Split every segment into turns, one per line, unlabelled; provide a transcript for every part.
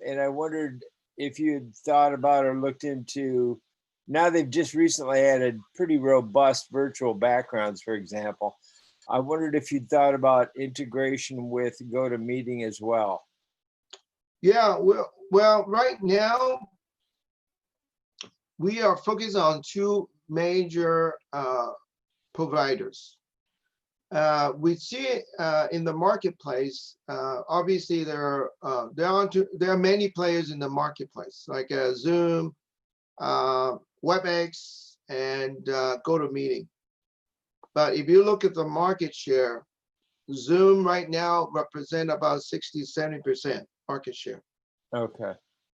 And I wondered if you had thought about or looked into, now they've just recently added pretty robust virtual backgrounds, for example. I wondered if you'd thought about integration with GoToMeeting as well.
Yeah, well, right now we are focused on two major providers. We see in the marketplace. Obviously, there are many players in the marketplace, like Zoom, WebX, and GoToMeeting. But if you look at the market share, Zoom right now represent about 60–70% market share.
Okay.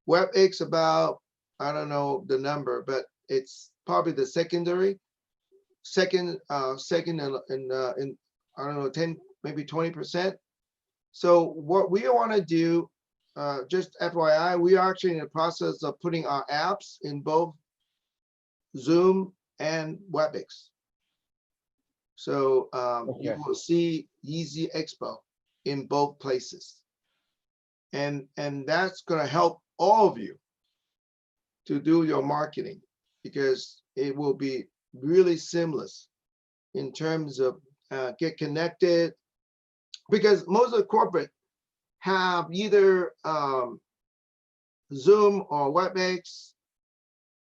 WebX about, I don't know the number, but it's probably the second in I don't know, 10, maybe 20%. So what we want to do, just FYI, we are actually in the process of putting our apps in both Zoom and WebX. So you will see eZ-Xpo in both places. And that's going to help all of you to do your marketing, because it will be really seamless in terms of get connected, because most of the corporate have either Zoom or WebX.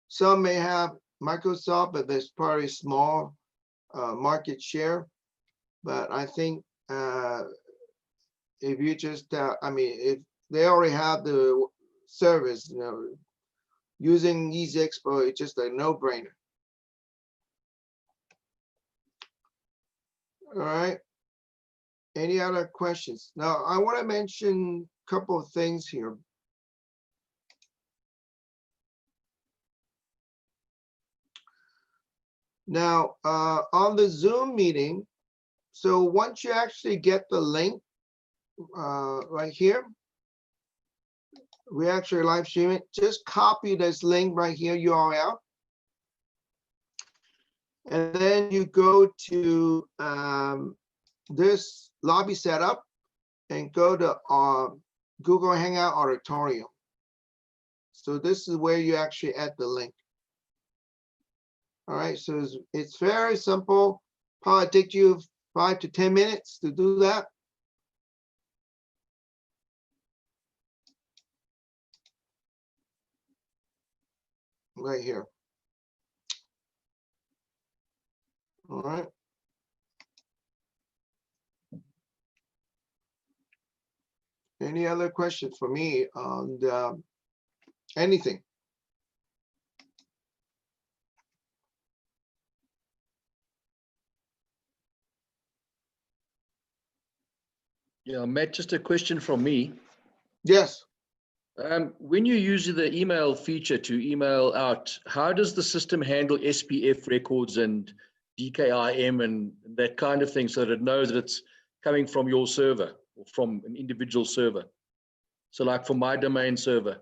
Some may have Microsoft, but there's probably small market share. But I think if you just, I mean, if they already have the service, you know, using eZ-Xpo, it's just a no-brainer. All right. Any other questions? Now, I want to mention a couple of things here. Now, on the Zoom meeting, so once you actually get the link right here, we actually live stream it. Just copy this link right here, URL. And then you go to this lobby setup and go to Google Hangout Auditorium. So this is where you actually add the link. All right, so it's very simple. Probably take you 5 to 10 minutes to do that. Right here. All right. Any other questions for me on anything?
Yeah, Matt, just a question from me.
Yes.
When you use the email feature to email out, how does the system handle SPF records and DKIM and that kind of thing, so that it knows that it's coming from your server or from an individual server? So like for my domain server.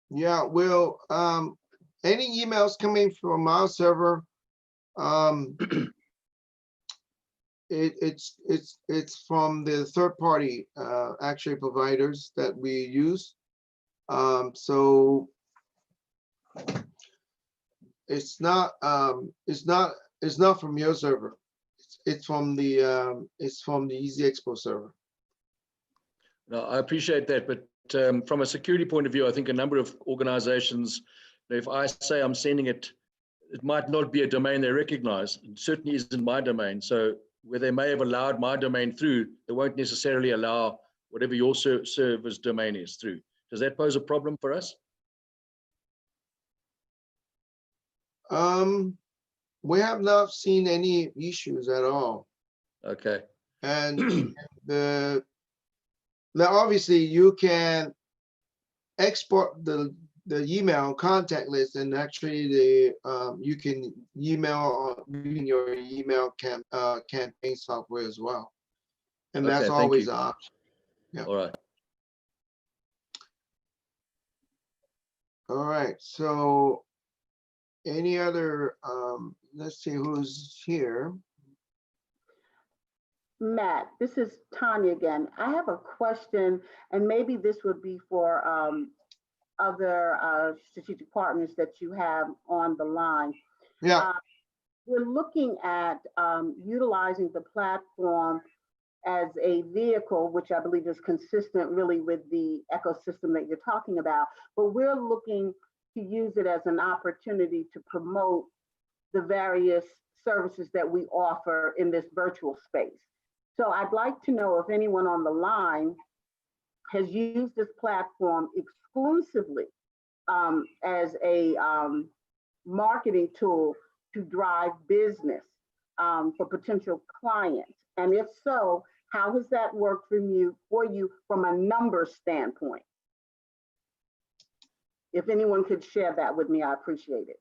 Yeah, well, any emails coming from our server, it's from the third party actually providers that we use. So it's not from your server. It's from the eZ-Xpo server.
No, I appreciate that, but from a security point of view, I think a number of organizations, if I say I'm sending it, it might not be a domain they recognize. It certainly isn't my domain. So where they may have allowed my domain through, they won't necessarily allow whatever your server's domain is through. Does that pose a problem for us?
We have not seen any issues at all.
Okay.
And now obviously you can export the email contact list, and actually you can email using your email campaign software as well, and that's always an option. Yeah.
All right.
All right. So any other? Let's see who's here.
Matt, this is Tanya again. I have a question, and maybe this would be for other strategic partners that you have on the line.
Yeah,
Uh, we're looking at utilizing the platform as a vehicle, which I believe is consistent really with the ecosystem that you're talking about, but we're looking to use it as an opportunity to promote the various services that we offer in this virtual space. So I'd like to know if anyone on the line has used this platform exclusively as a marketing tool to drive business for potential clients. And if so, how has that worked for you from a numbers standpoint? If anyone could share that with me, I appreciate it.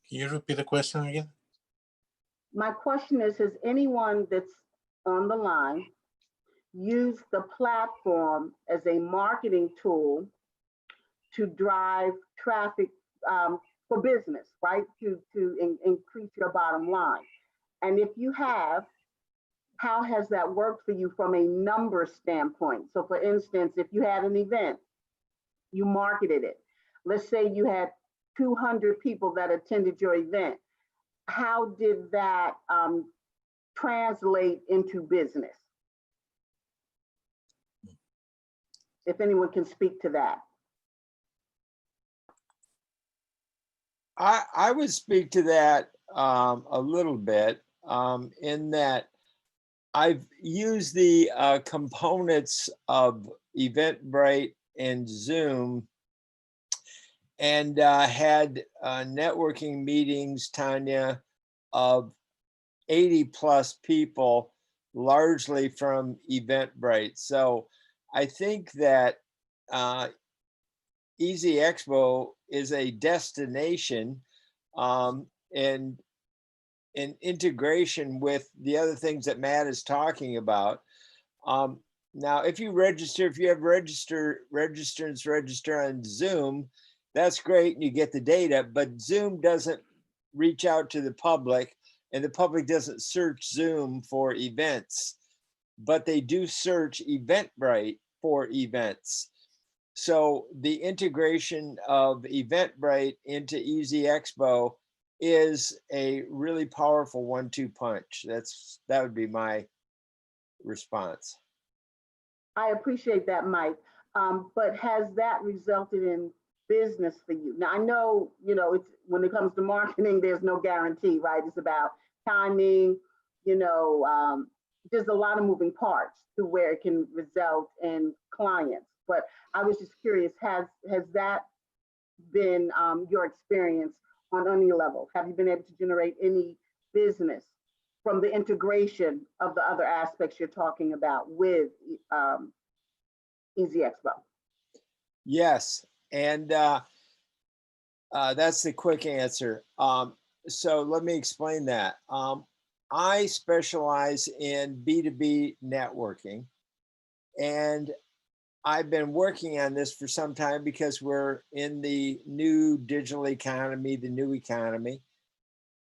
Can you repeat the question again?
My question is, has anyone that's on the line used the platform as a marketing tool to drive traffic for business, right? To increase your bottom line. And if you have, how has that worked for you from a number standpoint? So for instance, if you had an event, you marketed it. Let's say you had 200 people that attended your event. How did that translate into business? If anyone can speak to that.
I would speak to that a little bit in that I've used the components of EventBrite and Zoom and had networking meetings, Tanya, of 80 plus people, largely from EventBrite. So I think that eZ-Xpo is a destination and in integration with the other things that Matt is talking about. Now, if you have register on Zoom, that's great and you get the data, but Zoom doesn't reach out to the public and the public doesn't search Zoom for events, but they do search EventBrite for events. So the integration of EventBrite into eZ-Xpo is a really powerful 1-2 punch. That would be my response.
I appreciate that, Mike. But has that resulted in business for you? Now I know, it's when it comes to marketing, there's no guarantee, right? It's about timing, there's a lot of moving parts to where it can result in clients. But I was just curious, has that been your experience on any level? Have you been able to generate any business from the integration of the other aspects you're talking about with eZ-Xpo?
Yes, and that's the quick answer. So let me explain that. I specialize in B2B networking, and I've been working on this for some time because we're in the new digital economy, the new economy.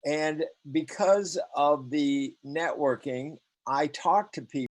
And because of the networking, I talk to people